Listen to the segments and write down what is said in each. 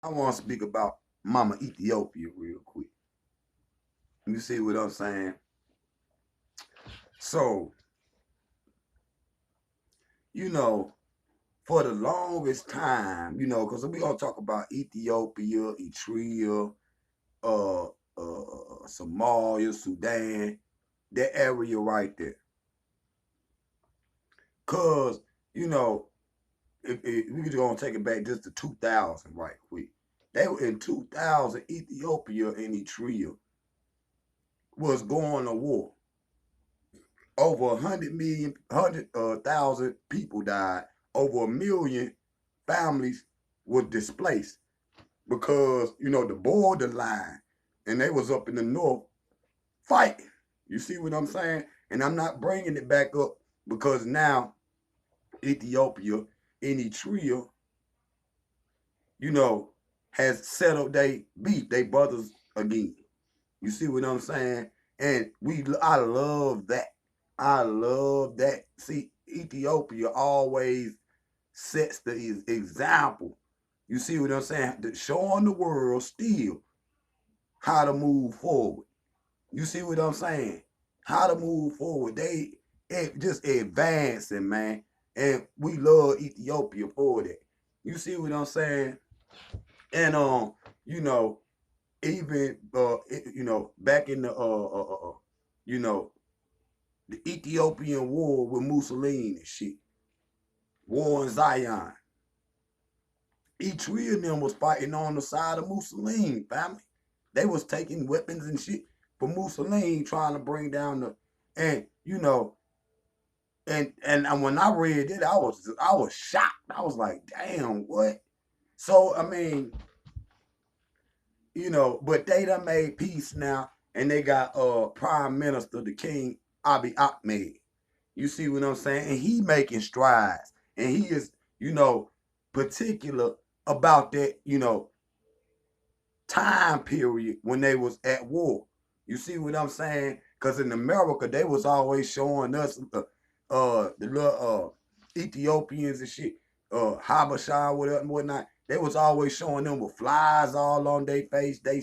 I want to speak about Mama Ethiopia real quick. You see what I'm saying? So, you know, for the longest time, because we're going to talk about Ethiopia, Eritrea, uh, Somalia, Sudan, that area right there. Because, you know, if we could going to take it back just to 2000 right quick. They were in 2000, Ethiopia and Eritrea was going to war. Over 100,000 people died. Over 1 million families were displaced because the borderline, and they was up in the north fighting. You see what I'm saying? And I'm not bringing it back up because now Ethiopia and Eritrea, you know, has settled they beef, they brothers again. You see what I'm saying? And I love that. I love that. See, Ethiopia always sets the example. You see what I'm saying? Showing the world still how to move forward. You see what I'm saying? How to move forward. They just advancing, man. And we love Ethiopia for that. You see what I'm saying? And you know, even back in you know, the Ethiopian war with Mussolini and shit. War in ZiOn. Each three of them was fighting on the side of Mussolini, family. They was taking weapons and shit for Mussolini, trying to bring down the and and when I read it, I was shocked. I was like, damn, what? So I mean, but they done made peace now, and they got Prime Minister the King Abiy Ahmed. You see what I'm saying? And he making strides, and he is particular about that time period when they was at war. You see what I'm saying? Because in America, they was always showing us the little Ethiopians and shit, Habasha, whatever and whatnot. They was always showing them with flies all on their face. They,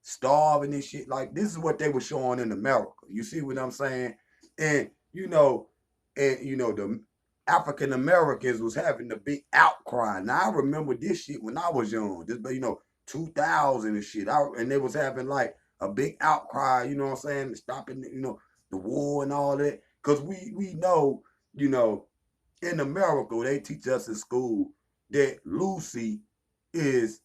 starving and shit. Like, this is what they were showing in America. You see what I'm saying? And, the African Americans was having the big outcry. Now, I remember this shit when I was young. This, 2000 and shit. And they was having like a big outcry, you know what I'm saying, stopping, the war and all that. Because we know, in America, they teach us in school that Lucy is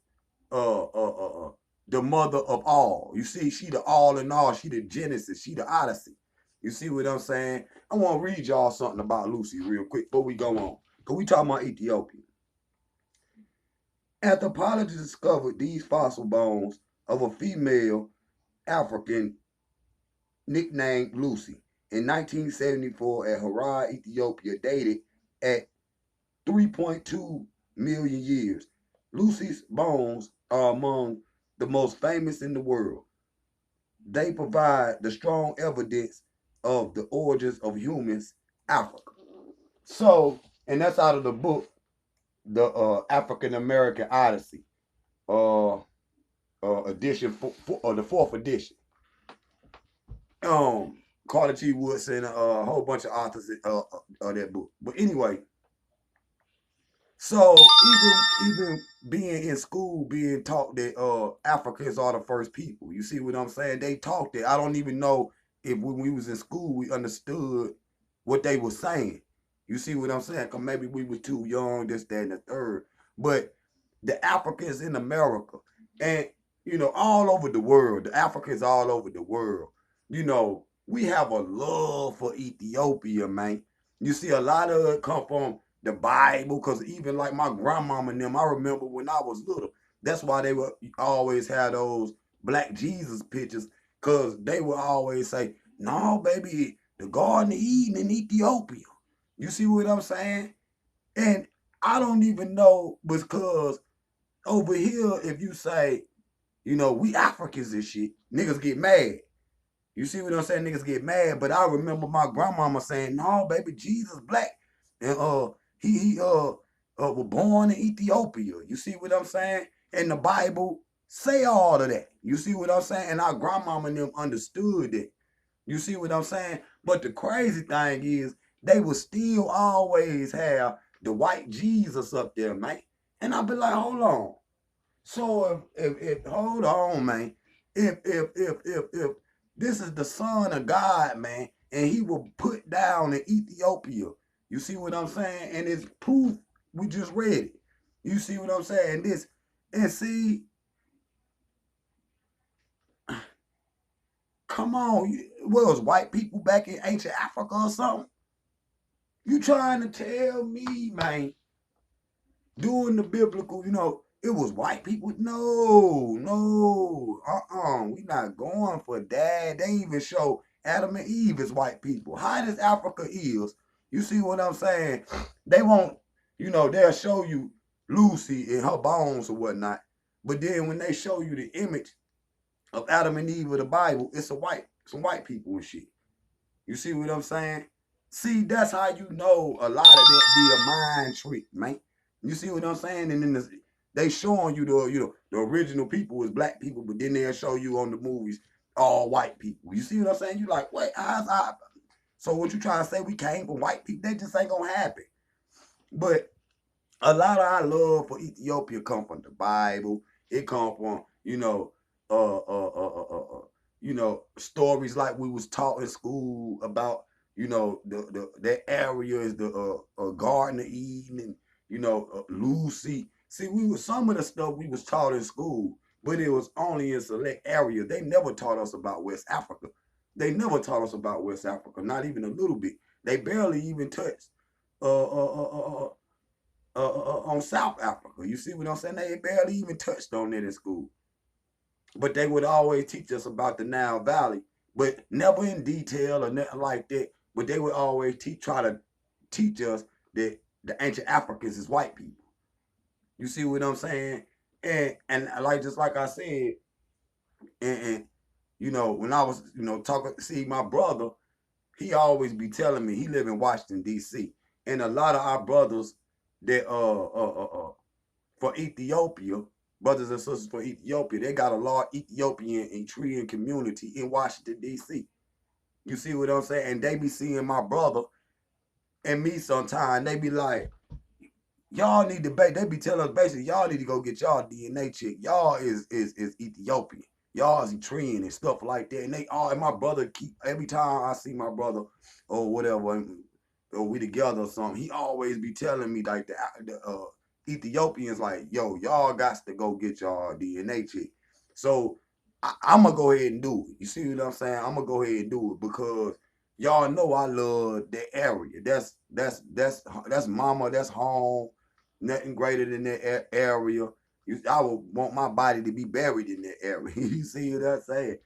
the mother of all. You see, she the all in all. She the Genesis. She the Odyssey. You see what I'm saying? I want to read y'all something about Lucy real quick before we go on. Because we talking about Ethiopia. Anthropologists discovered these fossil bones of a female African nicknamed Lucy in 1974 at Harar, Ethiopia, dated at 3.2 million years. Lucy's bones are among the most famous in the world. They provide the strong evidence of the origins of humans, Africa. So, and that's out of the book, The African American Odyssey, uh, edition, the fourth edition. Carter G. Woodson, a whole bunch of authors of that book. But anyway, so even being in school, being taught that Africans are the first people. You see what I'm saying? They taught that. I don't even know if when we was in school we understood what they were saying. You see what I'm saying? Cause maybe we were too young, this, that, and the third. But the Africans in America and all over the world, the Africans all over the world, we have a love for Ethiopia, man. You see, a lot of it come from the Bible, because even like my grandmama and them, I remember when I was little, that's why they would always have those black Jesus pictures, because they would always say, no, baby, the Garden of Eden in Ethiopia. You see what I'm saying? And I don't even know, because over here, if you say, we Africans and shit, niggas get mad. You see what I'm saying? Niggas get mad. But I remember my grandmama saying, no, baby, Jesus black. And he was born in Ethiopia. You see what I'm saying? And the Bible say all of that. You see what I'm saying? And our grandmama and them understood that. You see what I'm saying? But the crazy thing is, they will still always have the white Jesus up there, man. And I'll be like, hold on. So if hold on, man. If this is the Son of God, man, and he will put down in Ethiopia. You see what I'm saying? And it's proof. We just read it. You see what I'm saying? This and see, come on. What was white people back in ancient Africa or something? You trying to tell me, man, during the biblical, it was white people? No, no, we not going for that. They even show Adam and Eve as white people. Hot as Africa is, you see what I'm saying? They won't, they'll show you Lucy and her bones or whatnot. But then when they show you the image of Adam and Eve of the Bible, it's some white people and shit. You see what I'm saying? See, that's how you know a lot of that be a mind trick, man. You see what I'm saying? And then they showing you the original people was black people, but then they'll show you on the movies all white people. You see what I'm saying? You like, wait, so what you trying to say? We came from white people? That just ain't gonna happen. But a lot of our love for Ethiopia come from the Bible. It come from stories like we was taught in school about that area is the Garden of Eden and Lucy. See, some of the stuff we was taught in school, but it was only in select areas. They never taught us about West Africa. They never taught us about West Africa, not even a little bit. They barely even touched on South Africa. You see what I'm saying? They barely even touched on it in school. But they would always teach us about the Nile Valley, but never in detail or nothing like that. But they would always try to teach us that the ancient Africans is white people. You see what I'm saying? And like just like I said, and when I was talking, see my brother, he always be telling me he live in Washington D.C. and a lot of our brothers that for Ethiopia, brothers and sisters for Ethiopia, they got a large Ethiopian Eritrean community in Washington D.C. You see what I'm saying? And they be seeing my brother and me sometime. They be like, y'all need to they be telling us basically y'all need to go get y'all DNA check. Y'all is Ethiopian. Y'all is Eritrean and stuff like that. And they all and my brother keep every time I see my brother or whatever or we together or something, he always be telling me like the Ethiopians like, yo, y'all got to go get y'all DNA check. So I'm gonna go ahead and do it. You see what I'm saying? I'm gonna go ahead and do it because y'all know I love that area. That's mama. That's home. Nothing greater than that area. I would want my body to be buried in that area. You see what I'm saying?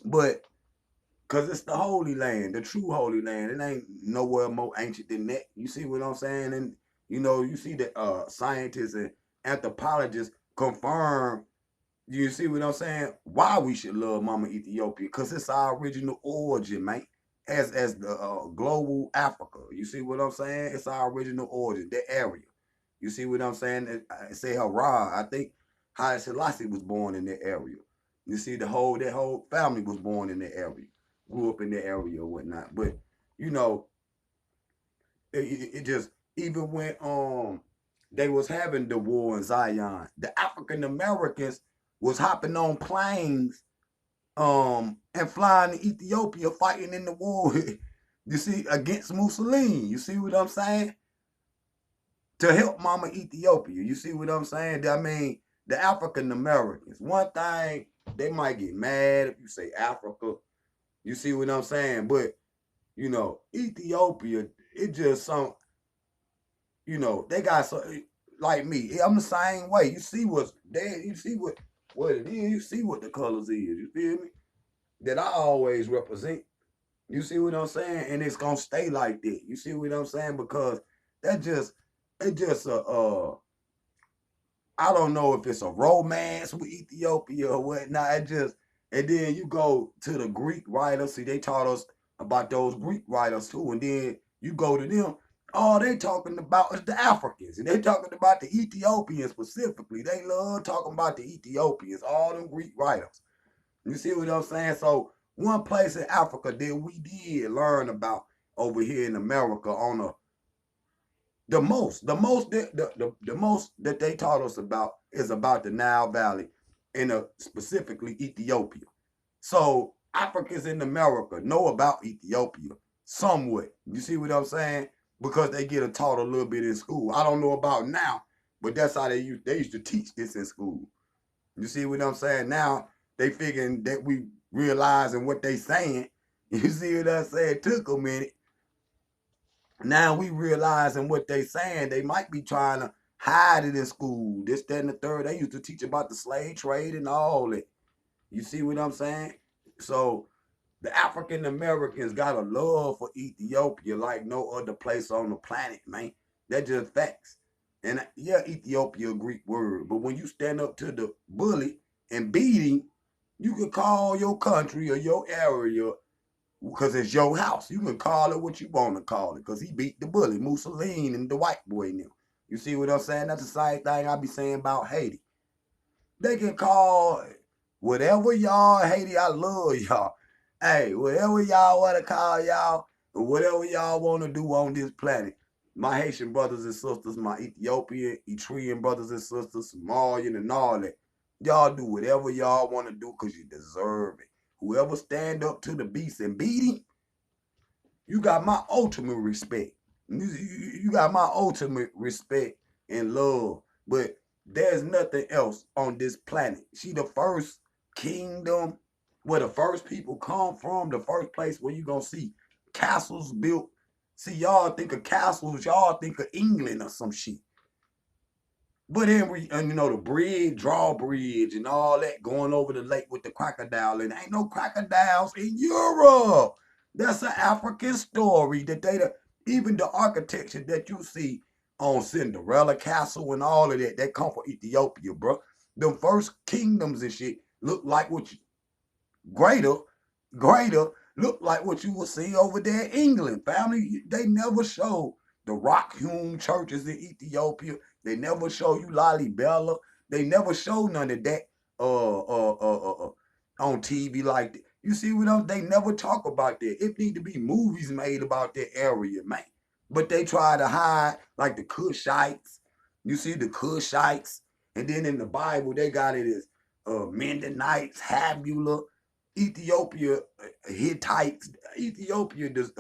But because it's the Holy Land, the true Holy Land. It ain't nowhere more ancient than that. You see what I'm saying? And you see that scientists and anthropologists confirm. You see what I'm saying? Why we should love Mama Ethiopia? Because it's our original origin, man. As the global Africa. You see what I'm saying? It's our original origin, that area. You see what I'm saying? I say Hurrah. I think Haile Selassie was born in that area. You see, that whole family was born in that area, grew up in that area or whatnot. But it just even when they was having the war in Zion, the African Americans was hopping on planes and flying to Ethiopia fighting in the war. You see, against Mussolini. You see what I'm saying? To help Mama Ethiopia. You see what I'm saying? I mean, the African Americans. One thing, they might get mad if you say Africa. You see what I'm saying? But, Ethiopia, it just some, they got some, like me. I'm the same way. You see what's there. You see what it is. You see what the colors is. You feel me? That I always represent. You see what I'm saying? And it's gonna stay like that. You see what I'm saying? Because it just I don't know if it's a romance with Ethiopia or whatnot. And then you go to the Greek writers. See, they taught us about those Greek writers too. And then you go to them. All they talking about is the Africans. And they talking about the Ethiopians specifically. They love talking about the Ethiopians, all them Greek writers. You see what I'm saying? So one place in Africa that we did learn about over here in America on the most that they taught us about is about the Nile Valley and specifically Ethiopia. So Africans in America know about Ethiopia somewhat. You see what I'm saying? Because they get it taught a little bit in school. I don't know about now, but that's how they used to teach this in school. You see what I'm saying? Now they figuring that we realizing what they saying. You see what I'm saying? It took a minute. Now we realizing what they saying. They might be trying to hide it in school. This, that, and the third. They used to teach about the slave trade and all that. You see what I'm saying? So the African Americans got a love for Ethiopia like no other place on the planet, man. That's just facts. And yeah, Ethiopia a Greek word, but when you stand up to the bully and beat him, you can call your country or your area because it's your house. You can call it what you want to call it because he beat the bully, Mussolini and the white boy now. You see what I'm saying? That's the same thing I be saying about Haiti. They can call whatever y'all, Haiti, I love y'all. Hey, whatever y'all want to call y'all, or whatever y'all want to do on this planet. My Haitian brothers and sisters, my Ethiopian, Eritrean brothers and sisters, Somalian and all that. Y'all do whatever y'all want to do because you deserve it. Whoever stand up to the beast and beat him, you got my ultimate respect. You got my ultimate respect and love. But there's nothing else on this planet. She the first kingdom where the first people come from, the first place where you gonna see castles built. See, y'all think of castles, y'all think of England or some shit. But then and you know, the bridge, drawbridge, and all that going over the lake with the crocodile, and ain't no crocodiles in Europe. That's an African story that even the architecture that you see on Cinderella Castle and all of that, that come from Ethiopia, bro. The first kingdoms and shit look like what you, greater, greater, look like what you will see over there in England. Family, they never show the rock-hewn churches in Ethiopia. They never show you Lalibela. They never show none of that on TV like that. You see what I'm? They never talk about that. It need to be movies made about that area, man. But they try to hide like the Cushites. You see the Cushites, and then in the Bible they got it as Mennonites, Habula, Ethiopia, Hittites, Ethiopia just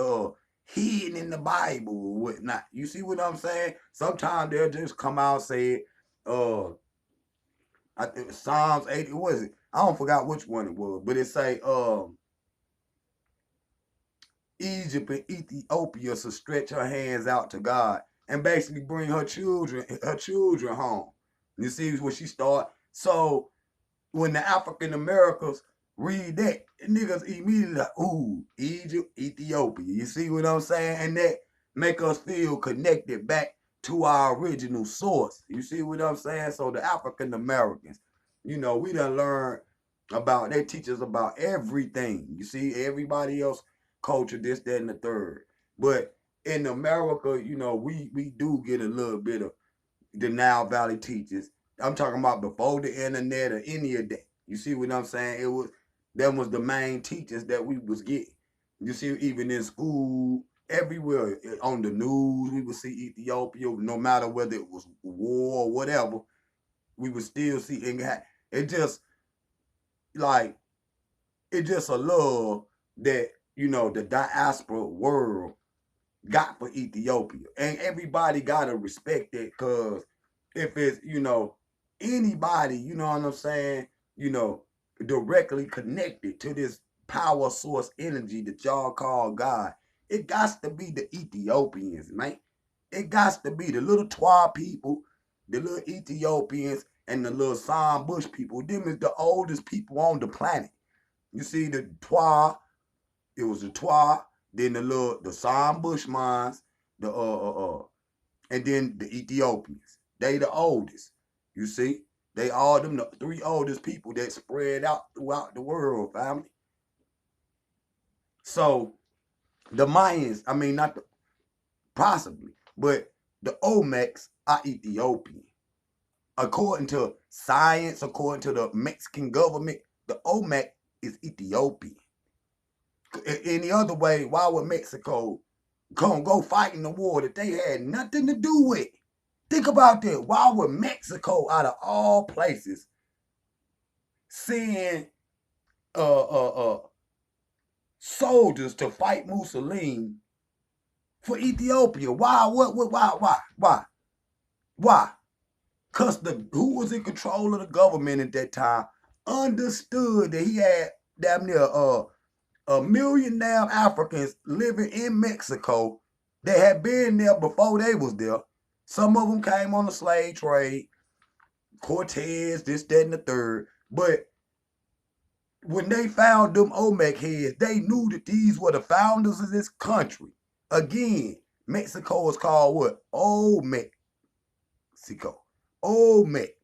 hidden in the Bible or whatnot. You see what I'm saying? Sometimes they'll just come out and say, I think Psalms 80, what is it? I don't forgot which one it was, but it say Egypt and Ethiopia should stretch her hands out to God and basically bring her children home. You see what she start? So when the African Americans read that, niggas immediately like, ooh, Egypt, Ethiopia. You see what I'm saying? And that make us feel connected back to our original source. You see what I'm saying? So the African Americans, you know, we done learned about, they teach us about everything. You see, everybody else culture, this, that, and the third. But in America, you know, we do get a little bit of the Nile Valley teachers. I'm talking about before the internet or any of that. You see what I'm saying? Them was the main teachers that we was getting. You see, even in school, everywhere on the news, we would see Ethiopia. No matter whether it was war or whatever, we would still see it. Just like it's just a love that you know the diaspora world got for Ethiopia. And everybody gotta respect it because if it's, you know, anybody, you know what I'm saying, you know, directly connected to this power source energy that y'all call God, it got to be the Ethiopians, man. It got to be the little Twa people, the little Ethiopians, and the little Sam Bush people. Them is the oldest people on the planet. You see the Twa, it was the Twa, then the Sam Bush mines, the and then the Ethiopians. They the oldest. You see, they all them the three oldest people that spread out throughout the world, family. So the Mayans, I mean not the possibly But the Olmecs are Ethiopian. According to science, according to the Mexican government, the Olmec is Ethiopian. Any other way, why would Mexico go fight in the war that they had nothing to do with? Think about that. Why would Mexico, out of all places, send soldiers to fight Mussolini for Ethiopia? Why? Why? Because who was in control of the government at that time understood that he had damn near a million damn Africans living in Mexico that had been there before they was there. Some of them came on the slave trade, Cortez, this, that, and the third. But when they found them Olmec heads, they knew that these were the founders of this country. Again, Mexico is called what? Old Mexico. Olmec.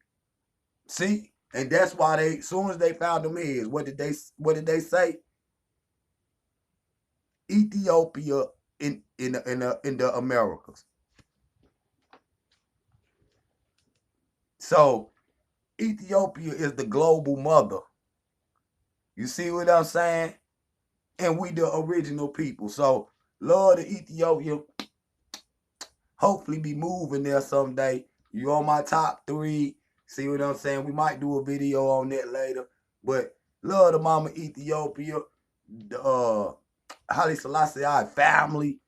See? And that's why they, as soon as they found them heads, what did they say? Ethiopia in the Americas. So Ethiopia is the global mother. You see what I'm saying? And we the original people. So Lord of Ethiopia, hopefully be moving there someday. You on my top 3. See what I'm saying? We might do a video on that later. But love the mama Ethiopia, the Haile Selassie family,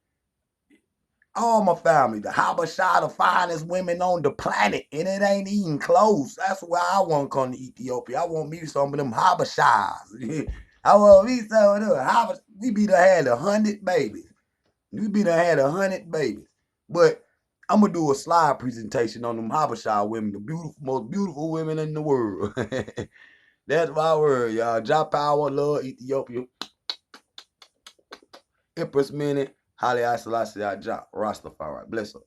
all my family, the Habasha, the finest women on the planet, and it ain't even close. That's why I want to come to Ethiopia. I want me some of them Habashas. I want me some of them Habashas. We be done had 100 babies. We be done had 100 babies. But I'm gonna do a slide presentation on them Habasha women, the most beautiful women in the world. That's my word, y'all. Jah power, love Ethiopia. Empress Minute, Haile Selassie Jah, Rastafari. Bless up.